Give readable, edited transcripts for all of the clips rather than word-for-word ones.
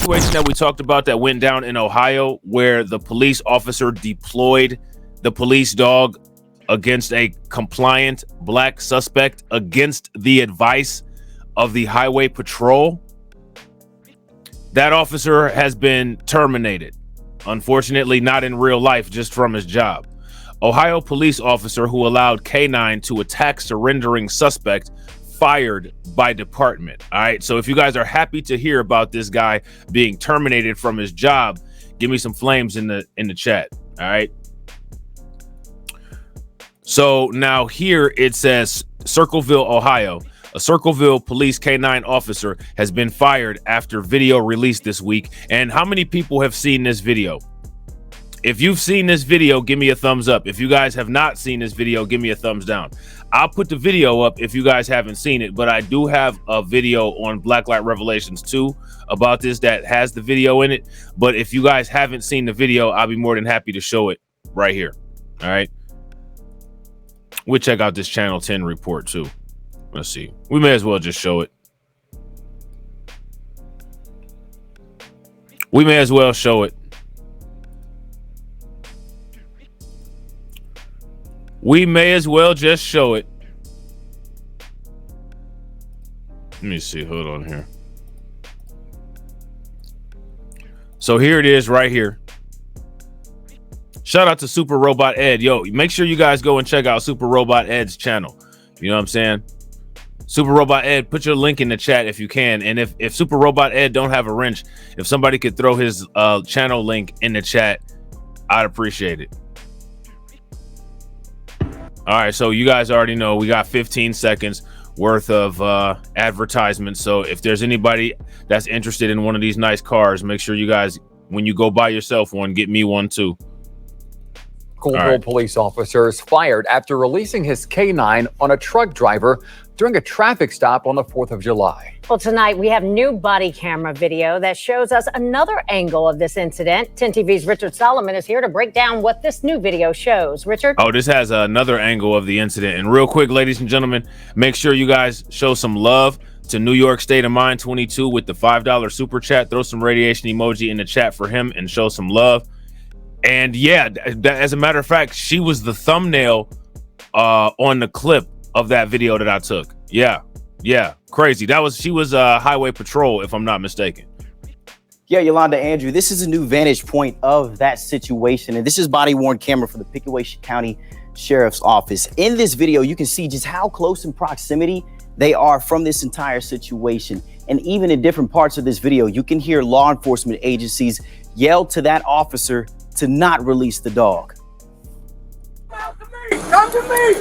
situation that we talked about that went down in Ohio where the police officer deployed the police dog against a compliant black suspect against the advice of the highway patrol? That officer has been terminated. Unfortunately, not in real life, just from his job. Ohio police officer who allowed K9 to attack surrendering suspect fired by department. All right. So if you guys are happy to hear about this guy being terminated from his job, give me some flames in the chat. All right. So now here it says Circleville, Ohio. A Circleville police K9 officer has been fired after video released this week. And how many people have seen this video? If you've seen this video, give me a thumbs up. If you guys have not seen this video, give me a thumbs down. I'll put the video up if you guys haven't seen it, but I do have a video on Blacklight Revelations 2 about this that has the video in it. But if you guys haven't seen the video, I'll be more than happy to show it right here. All right. We'll check out this Channel 10 report too. Let's see. We may as well just show it. We may as well show it. We may as well just show it. Let me see. Hold on here. So here it is right here. Shout out to Super Robot Ed. Yo, make sure you guys go and check out Super Robot Ed's channel. You know what I'm saying? Super Robot Ed, put your link in the chat if you can. And if Super Robot Ed don't have a wrench, if somebody could throw his channel link in the chat, I'd appreciate it. All right, so you guys already know we got 15 seconds worth of advertisement. So if there's anybody that's interested in one of these nice cars, make sure you guys, when you go buy yourself one, get me one too. Circleville police officer is fired after releasing his K9 on a truck driver during a traffic stop on the 4th of July. Well, tonight we have new body camera video that shows us another angle of this incident. 10 TV's Richard Solomon is here to break down what this new video shows. Richard? Oh, this has another angle of the incident. And real quick, ladies and gentlemen, make sure you guys show some love to New York State of Mind 22 with the $5 super chat. Throw some radiation emoji in the chat for him and show some love. And yeah, as a matter of fact, she was the thumbnail on the clip of that video that I took. Yeah, crazy. She was highway patrol, if I'm not mistaken. Yeah, Yolanda, Andrew, this is a new vantage point of that situation, and this is body worn camera for the Pickaway County Sheriff's Office. In this video, you can see just how close in proximity they are from this entire situation. And even in different parts of this video, you can hear law enforcement agencies yell to that officer to not release the dog. Come to me! Come to me!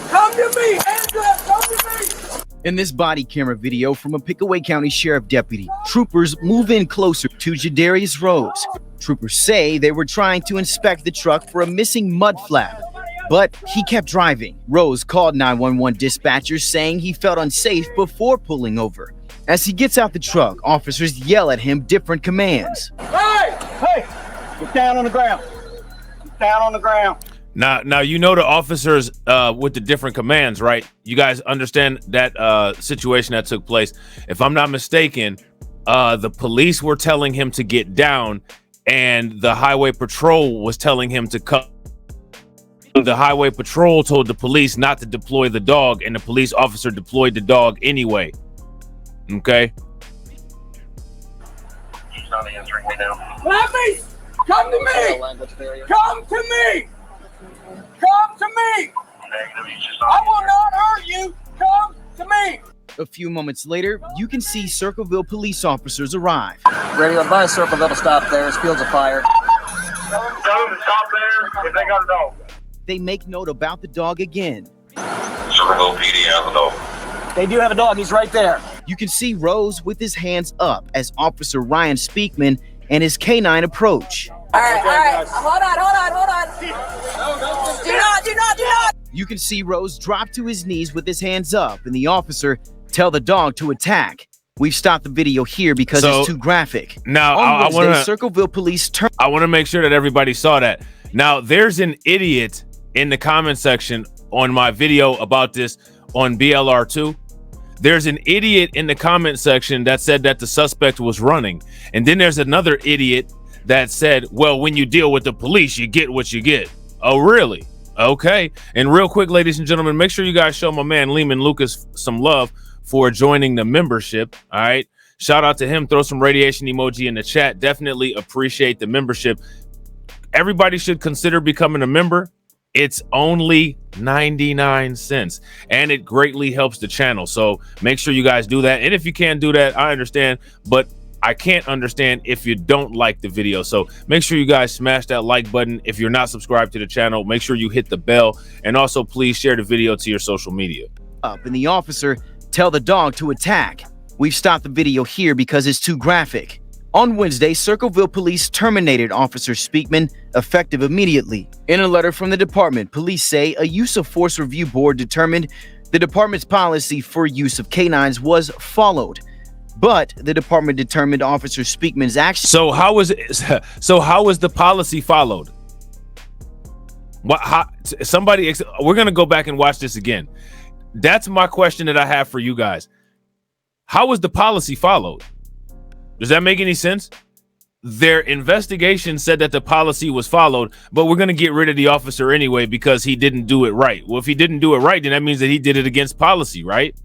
Come to me! Hands up! Come to me! In this body camera video from a Pickaway County Sheriff deputy, troopers move in closer to Jadarius Rose. Troopers say they were trying to inspect the truck for a missing mud flap, but he kept driving. Rose called 911 dispatchers saying he felt unsafe before pulling over. As he gets out the truck, officers yell at him different commands. Hey! Hey! Get down on the ground. Get down on the ground. Now you know the officers with the different commands, right? You guys understand that situation that took place. If I'm not mistaken, the police were telling him to get down, and the highway patrol was telling him to cut. The highway patrol told the police not to deploy the dog, and the police officer deployed the dog anyway. Okay. He's not answering me now. Let me! Come to me! Come to me! Come to me! I will not hurt you! Come to me! A few moments later, you can see Circleville police officers arrive. Radio advise Circleville to stop there. His fields of fire. Tell them to stop there if they got a dog. They make note about the dog again. Circleville PD has a dog. They do have a dog. He's right there. You can see Rose with his hands up as Officer Ryan Speakman and his K9 approach. All right. Hold on. Do not. You can see Rose drop to his knees with his hands up and the officer tell the dog to attack. We've stopped the video here because it's too graphic. Now, I want to Circleville police turn. I want to make sure that everybody saw that. Now, there's an idiot in the comment section on my video about this on BLR2 There's an idiot in the comment section that said that the suspect was running. And then there's another idiot that said, well, when you deal with the police, you get what you get. Oh, really? Okay. And real quick, ladies and gentlemen, make sure you guys show my man Lehman Lucas some love for joining the membership. All right. Shout out to him. Throw some radiation emoji in the chat. Definitely appreciate the membership. Everybody should consider becoming a member. It's only 99 cents and it greatly helps the channel. So make sure you guys do that. And if you can't do that, I understand, but I can't understand if you don't like the video. So make sure you guys smash that like button. If you're not subscribed to the channel, make sure you hit the bell, and also please share the video to your social media. And the officer tell the dog to attack. We've stopped the video here because it's too graphic. On Wednesday, Circleville police terminated Officer Speakman effective immediately. In a letter from the department, police say a use of force review board determined the department's policy for use of canines was followed. But the department determined Officer Speakman's action. So how was the policy followed? What? We're gonna go back and watch this again. That's my question that I have for you guys. How was the policy followed? Does that make any sense? Their investigation said that the policy was followed, but we're gonna get rid of the officer anyway because he didn't do it right. Well, if he didn't do it right, then that means that he did it against policy, right?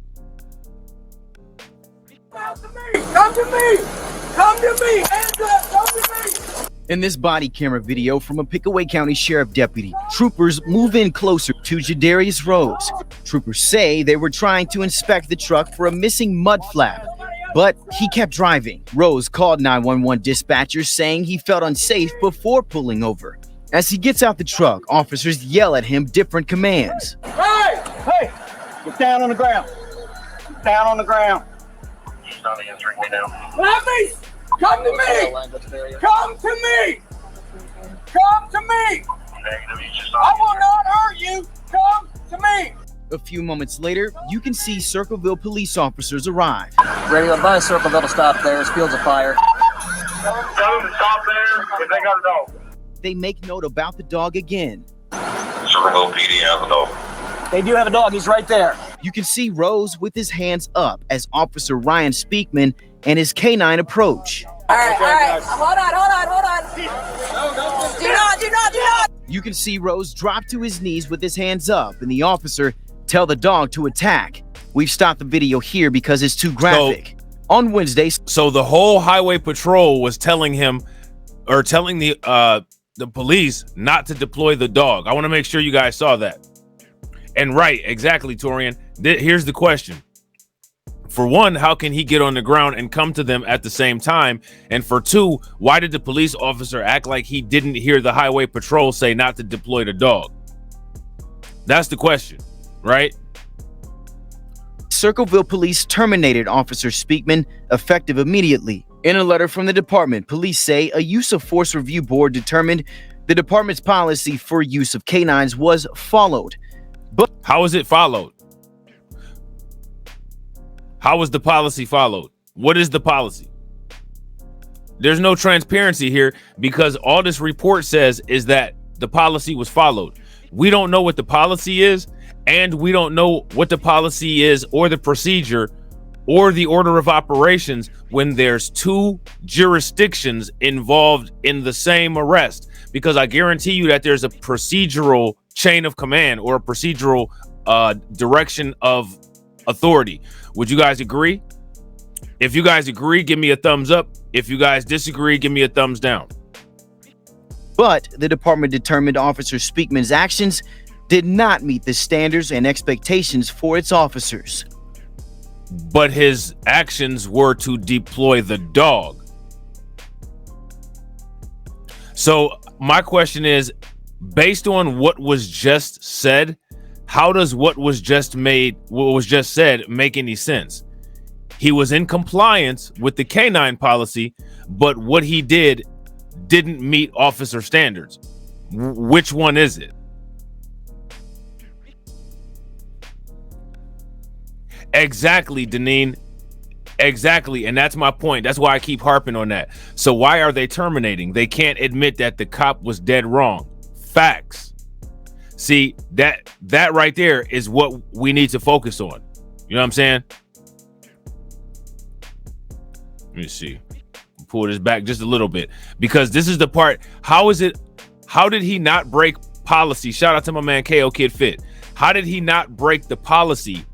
Come to me! Come to me! Hands up! Come to me! In this body camera video from a Pickaway County Sheriff deputy, troopers move in closer to Jadarius Rose. Troopers say they were trying to inspect the truck for a missing mud flap, but he kept driving. Rose called 911 dispatchers saying he felt unsafe before pulling over. As he gets out the truck, officers yell at him different commands. Hey! Hey! Get down on the ground. Get down on the ground. Lappies! Come to me! Come to me! Come to me! I will not hurt you! Come to me! A few moments later, you can see Circleville police officers arrive. Radio advise Circleville to stop there. There's fields of fire. Tell them to stop there if they got a dog. They make note about the dog again. Circleville PD has a dog. They do have a dog. He's right there. You can see Rose with his hands up as Officer Ryan Speakman and his canine approach. All right. Hold on. Do not. You can see Rose drop to his knees with his hands up and the officer tell the dog to attack. We've stopped the video here because it's too graphic. On Wednesday, so the whole highway patrol was telling him, or telling the police not to deploy the dog. I want to make sure you guys saw that. And right, exactly, Torian. Here's the question. For one, how can he get on the ground and come to them at the same time? And for two, why did the police officer act like he didn't hear the highway patrol say not to deploy the dog? That's the question, right? Circleville police terminated Officer Speakman effective immediately. In a letter from the department, police say a use of force review board determined the department's policy for use of canines was followed. But how is it followed? How was the policy followed? What is the policy? There's no transparency here because all this report says is that the policy was followed. We don't know what the policy is, and we don't know what the policy is or the procedure or the order of operations when there's two jurisdictions involved in the same arrest, because I guarantee you that there's a procedural chain of command or a procedural direction of authority. Would you guys agree? If you guys agree, give me a thumbs up. If you guys disagree, give me a thumbs down. But the department determined Officer Speakman's actions did not meet the standards and expectations for its officers. But his actions were to deploy the dog. So my question is, based on what was just said, how does what was just said make any sense? He was in compliance with the canine policy, but what he did didn't meet officer standards. Which one is it? Exactly, Deneen. Exactly. And that's my point. That's why I keep harping on that. So why are they terminating? They can't admit that the cop was dead wrong. Facts. See, that right there is what we need to focus on. You know what I'm saying? me see. Pull this back just a little bit, because this is the part. How did he not break policy? Shout out to my man KO Kid Fit. How did he not break the policy,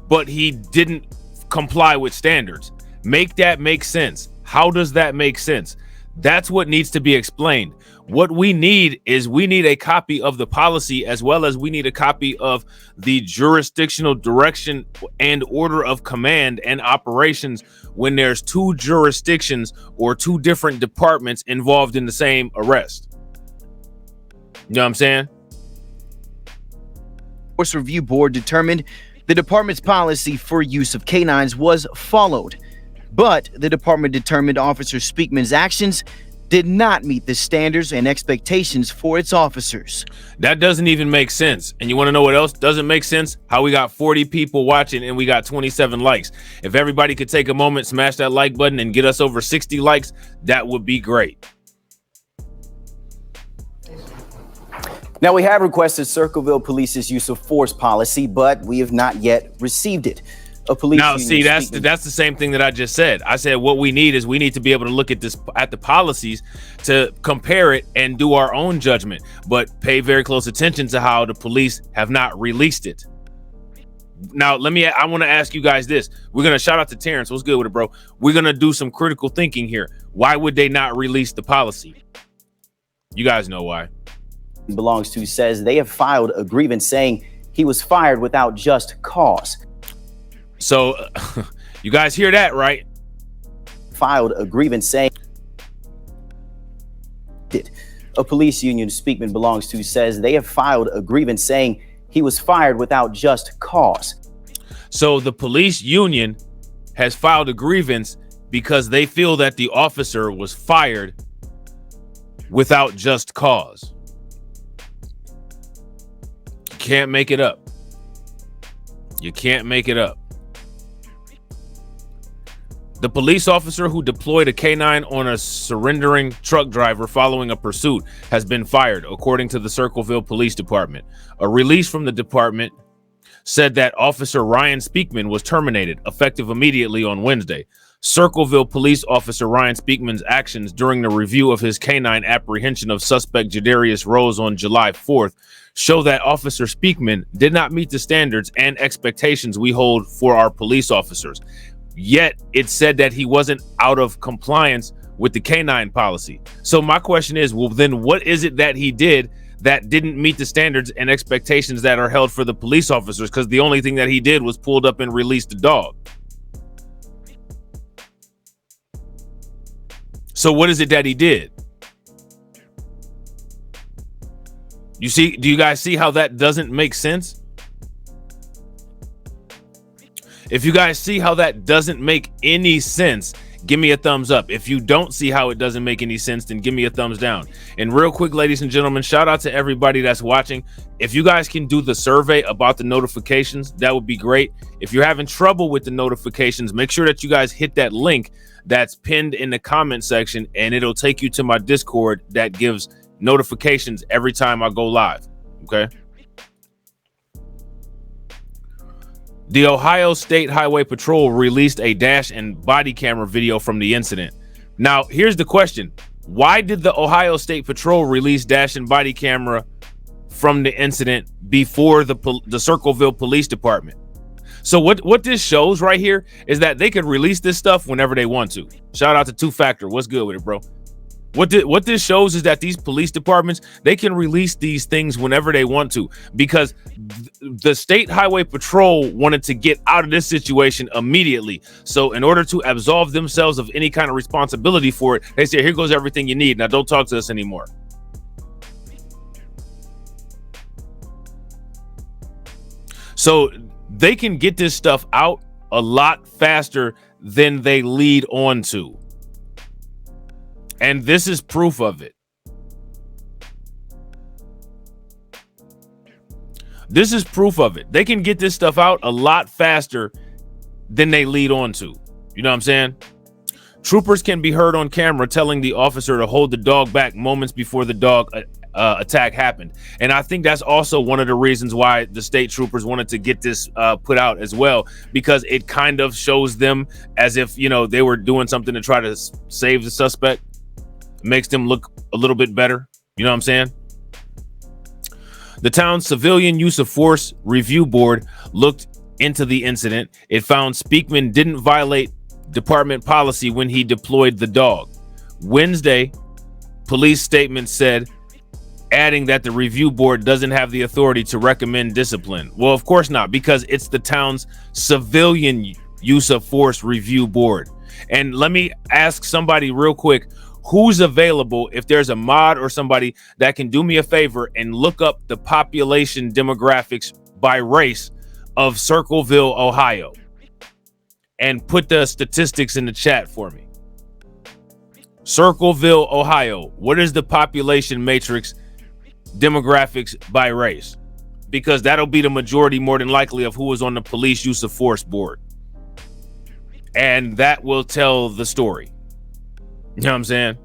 but he didn't comply with standards? Make that make sense. How does that make sense? That's what needs to be explained. What we need is a copy of the policy, as well as we need a copy of the jurisdictional direction and order of command and operations when there's two jurisdictions or two different departments involved in the same arrest. You know what I'm saying? Force Review Board determined the department's policy for use of canines was followed, but the department determined Officer Speakman's actions did not meet the standards and expectations for its officers. That doesn't even make sense. And you want to know what else doesn't make sense? How we got 40 people watching and we got 27 likes. If everybody could take a moment, smash that like button and get us over 60 likes, that would be great. Now, we have Circleville Police's use of force policy, but we have not yet received it. A police now, see, that's the same thing that I just said. I said what we need to be able to look at the policies to compare it and do our own judgment, but pay very close attention to how the police have not released it. Now, I want to ask you guys this. We're going to shout out to Terrence. What's good with it, bro? We're going to do some critical thinking here. Why would they not release the policy? You guys know why. Belongs to says they have filed a grievance saying he was fired without just cause. So you guys hear that, right? Filed a grievance saying a police union Speakman belongs to says they have filed a grievance saying he was fired without just cause. So the police union has filed a grievance because they feel that the officer was fired without just cause. You can't make it up. You can't make it up. The police officer who deployed a K9 on a surrendering truck driver following a pursuit has been fired, according to the Circleville Police Department. A release from the department said that Officer Ryan Speakman was terminated, effective immediately on Wednesday. Circleville Police Officer Ryan Speakman's actions during the review of his K9 apprehension of suspect Jadarius Rose on July 4th show that Officer Speakman did not meet the standards and expectations we hold for our police officers. Yet it said that he wasn't out of compliance with the K9 policy. So my question is, well, then what is it that he did that didn't meet the standards and expectations that are held for the police officers? Because the only thing that he did was pulled up and released the dog. So what is it that he did? Do you guys see how that doesn't make sense? If you guys see how that doesn't make any sense, give me a thumbs up. If you don't see how it doesn't make any sense, then give me a thumbs down. And real quick, ladies and gentlemen, shout out to everybody that's watching. If you guys can do the survey about the notifications, that would be great. If you're having trouble with the notifications, make sure that you guys hit that link that's pinned in the comment section, and it'll take you to my Discord that gives notifications every time I go live. Okay. The Ohio State Highway Patrol released a dash and body camera video from the incident. Now, here's the question. Why did the Ohio State Patrol release dash and body camera from the incident before the Circleville Police Department? So what this shows right here is that they could release this stuff whenever they want to. Shout out to Two Factor. What's good with it, bro? What this shows is that these police departments, they can release these things whenever they want to, because the State Highway Patrol wanted to get out of this situation immediately. So in order to absolve themselves of any kind of responsibility for it, they say, here goes everything you need. Now don't talk to us anymore. So they can get this stuff out a lot faster than they lead on to. And this is proof of it. This is proof of it. They can get this stuff out a lot faster than they lead on to. You know what I'm saying? Troopers can be heard on camera telling the officer to hold the dog back moments before the dog attack happened. And I think that's also one of the reasons why the state troopers wanted to get this put out as well, because it kind of shows them as if, you know, they were doing something to try to save the suspect. It makes them look a little bit better. You know what I'm saying? The town's Civilian Use of Force Review Board looked into the incident. It found Speakman didn't violate department policy when he deployed the dog. Wednesday, police statement said, adding that the review board doesn't have the authority to recommend discipline. Well, of course not, because it's the town's Civilian Use of Force Review Board. And let me ask somebody real quick, who's available, if there's a mod or somebody that can do me a favor and look up the population demographics by race of Circleville, Ohio, and put the statistics in the chat for me. Circleville, Ohio, what is the population matrix demographics by race? Because that'll be the majority, more than likely, of who was on the police use of force board. And that will tell the story. You know what I'm saying?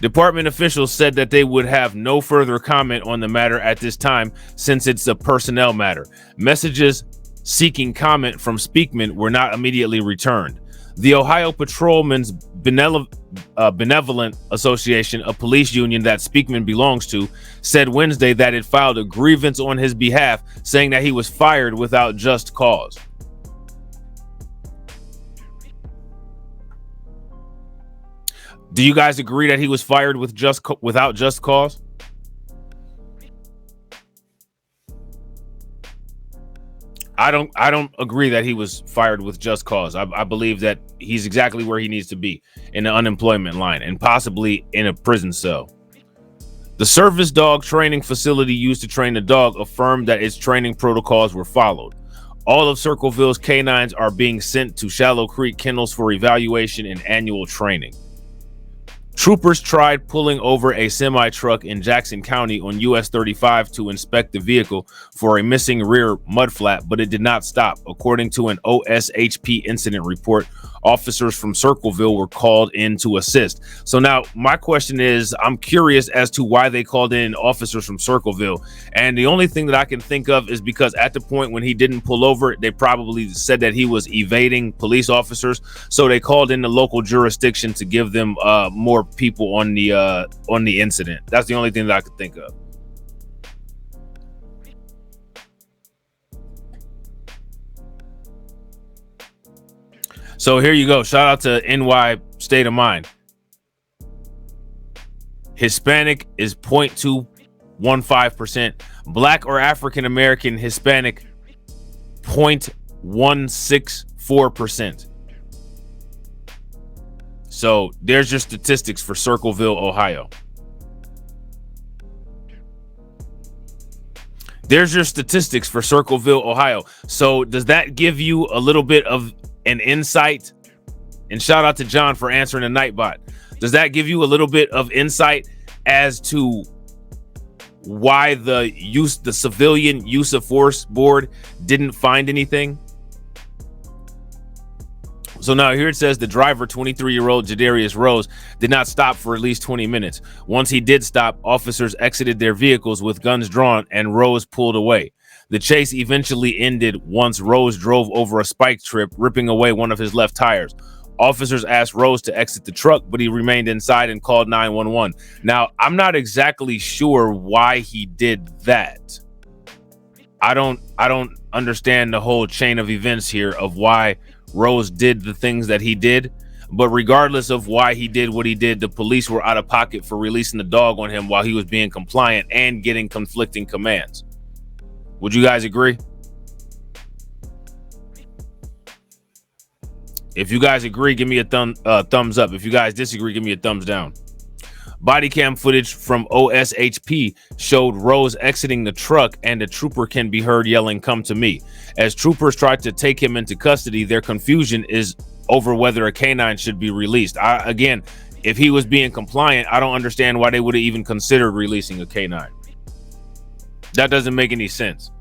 Department officials said that they would have no further comment on the matter at this time, since it's a personnel matter. Messages seeking comment from Speakman were not immediately returned. The Ohio Patrolmen's Benevolent Association, a police union that Speakman belongs to, said Wednesday that it filed a grievance on his behalf, saying that he was fired without just cause. Do you guys agree that he was fired without just cause? I don't agree that he was fired with just cause. I believe that he's exactly where he needs to be, in the unemployment line and possibly in a prison cell. The service dog training facility used to train the dog affirmed that its training protocols were followed. All of Circleville's canines are being sent to Shallow Creek kennels for evaluation and annual training. Troopers tried pulling over a semi-truck in Jackson County on US 35 to inspect the vehicle for a missing rear mudflap, but it did not stop. According to an OSHP incident report, officers from Circleville were called in to assist. So now my question is, I'm curious as to why they called in officers from Circleville. And the only thing that I can think of is because at the point when he didn't pull over, they probably said that he was evading police officers. So they called in the local jurisdiction to give them more people on the incident. That's the only thing that I could think of. So here you go. Shout out to NY State of Mind. Hispanic is 0.215%. Black or African American Hispanic 0.164%. So there's your statistics for Circleville, Ohio. There's your statistics for Circleville, Ohio. So does that give you a little bit of an insight? And shout out to John for answering the Nightbot. Does that give you a little bit of insight as to why the Civilian Use of Force Board didn't find anything? So now here it says the driver, 23-year-old Jadarius Rose, did not stop for at least 20 minutes. Once he did stop, officers exited their vehicles with guns drawn and Rose pulled away. The chase eventually ended once Rose drove over a spike trip, ripping away one of his left tires. Officers asked Rose to exit the truck, but he remained inside and called 911. Now, I'm not exactly sure why he did that. I don't understand the whole chain of events here of why Rose did the things that he did. But regardless of why he did what he did, the police were out of pocket for releasing the dog on him while he was being compliant and getting conflicting commands. Would you guys agree? If you guys agree, give me a thumbs up. If you guys disagree, give me a thumbs down. Body cam footage from OSHP showed Rose exiting the truck, and a trooper can be heard yelling, "Come to me." As troopers tried to take him into custody, their confusion is over whether a canine should be released. Again, if he was being compliant, I don't understand why they would have even considered releasing a canine. That doesn't make any sense.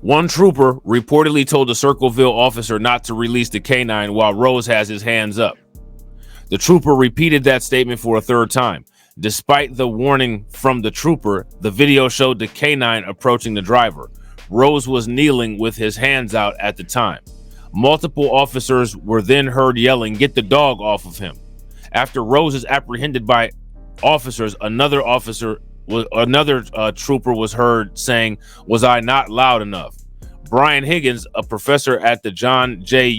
One trooper reportedly told a Circleville officer not to release the canine while Rose has his hands up. The trooper repeated that statement for a third time. Despite the warning from the trooper, the video showed the K9 approaching the driver. Rose was kneeling with his hands out at the time. Multiple officers were then heard yelling, "Get the dog off of him." After Rose is apprehended by officers, another trooper was heard saying, "Was I not loud enough?" Brian Higgins, a professor at the John Jay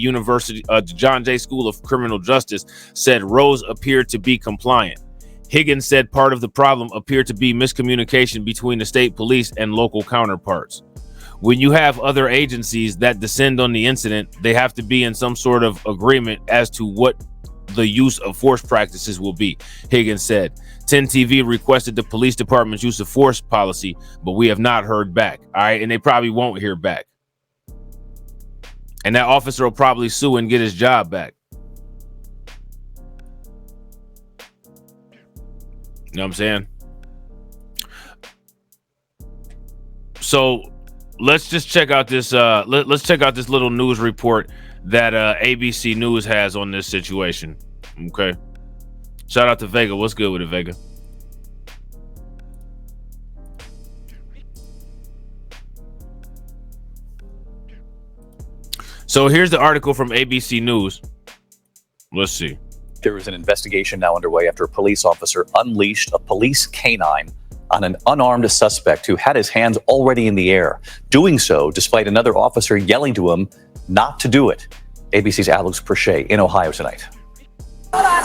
School of Criminal Justice, said Rose appeared to be compliant. Higgins said part of the problem appeared to be miscommunication between the state police and local counterparts. When you have other agencies that descend on the incident, they have to be in some sort of agreement as to what the use of force practices will be, Higgins said. 10 TV requested the police department's use of force policy, but we have not heard back. All right, and they probably won't hear back. And that officer will probably sue and get his job back. You know what I'm saying? So let's just check out this. Let's check out this little news report that ABC News has on this situation. Okay. Shout out to Vega. What's good with it, Vega? So here's the article from ABC News. Let's see. There is an investigation now underway after a police officer unleashed a police canine on an unarmed suspect who had his hands already in the air, doing so despite another officer yelling to him not to do it. ABC's Alex Perche in Ohio tonight.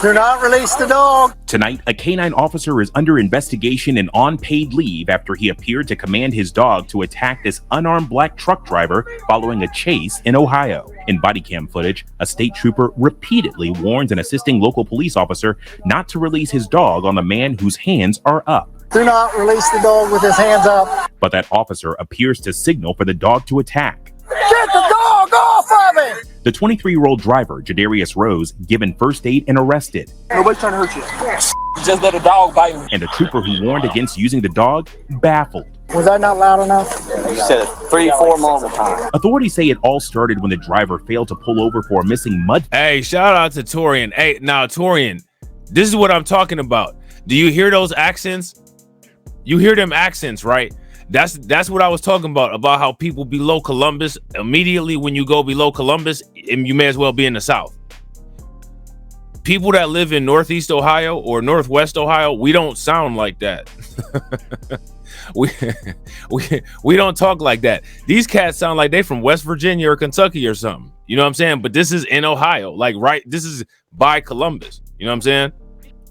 Do not release the dog. Tonight, a canine officer is under investigation and on paid leave after he appeared to command his dog to attack this unarmed black truck driver following a chase in Ohio. In body cam footage, a state trooper repeatedly warns an assisting local police officer not to release his dog on the man whose hands are up. Do not release the dog with his hands up. But that officer appears to signal for the dog to attack. Get the dog off of him! The 23-year-old driver, Jadarius Rose, given first aid and arrested. Nobody's trying to hurt you. Just let a dog bite him. And the trooper who warned against using the dog, baffled. Was that not loud enough? You said it 3-4 multiple times. Authorities say it all started when the driver failed to pull over for a missing mud. Hey, shout out to Torian. Hey, now Torian, this is what I'm talking about. Do you hear those accents? You hear them accents, right? That's what I was talking about how people below Columbus, immediately when you go below Columbus, you may as well be in the South. People that live in Northeast Ohio or Northwest Ohio, we don't sound like that. we don't talk like that. These cats sound like they from West Virginia or Kentucky or something. You know what I'm saying? But this is in Ohio, like right. This is by Columbus. You know what I'm saying?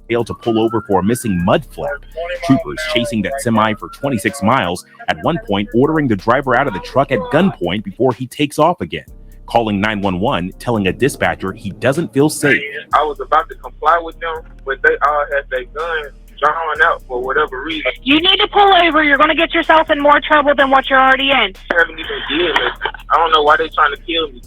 Failed to pull over for a missing mud flap. Troopers chasing that semi for 26 miles, at one point ordering the driver out of the truck at gunpoint before he takes off again. Calling 911, telling a dispatcher he doesn't feel safe. I was about to comply with them, but they all had their guns drawn out for whatever reason. You need to pull over. You're going to get yourself in more trouble than what you're already in. I haven't even did it. I don't know why they're trying to kill me.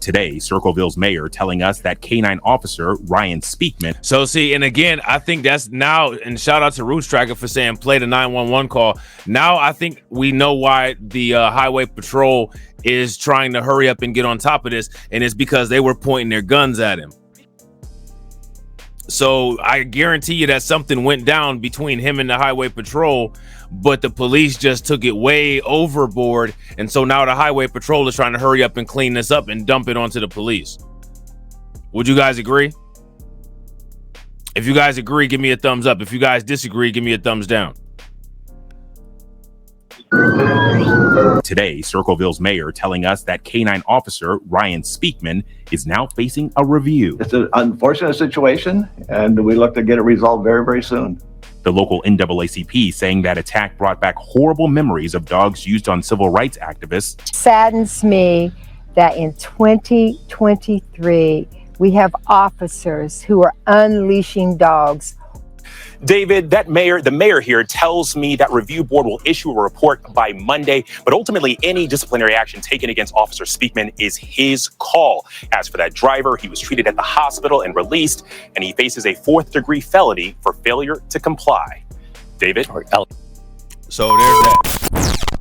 Today, Circleville's mayor telling us that K9 officer Ryan Speakman. So see, and again, I think that's now, and shout out to Roots Tracker for saying play the 911 call. Now I think we know why the highway patrol is trying to hurry up and get on top of this, and it's because they were pointing their guns at him. So I guarantee you that something went down between him and the highway patrol, but the police just took it way overboard. And so now the highway patrol is trying to hurry up and clean this up and dump it onto the police. Would you guys agree? If you guys agree, give me a thumbs up. If you guys disagree, give me a thumbs down. Today, Circleville's mayor telling us that K9 officer Ryan Speakman is now facing a review. It's an unfortunate situation, and we look to get it resolved very, very soon. The local NAACP saying that attack brought back horrible memories of dogs used on civil rights activists. Saddens me that in 2023, we have officers who are unleashing dogs. David, the mayor here tells me that review board will issue a report by Monday, but ultimately any disciplinary action taken against Officer Speakman is his call. As for that driver, he was treated at the hospital and released, and he faces a 4th-degree felony for failure to comply. David? So there's that.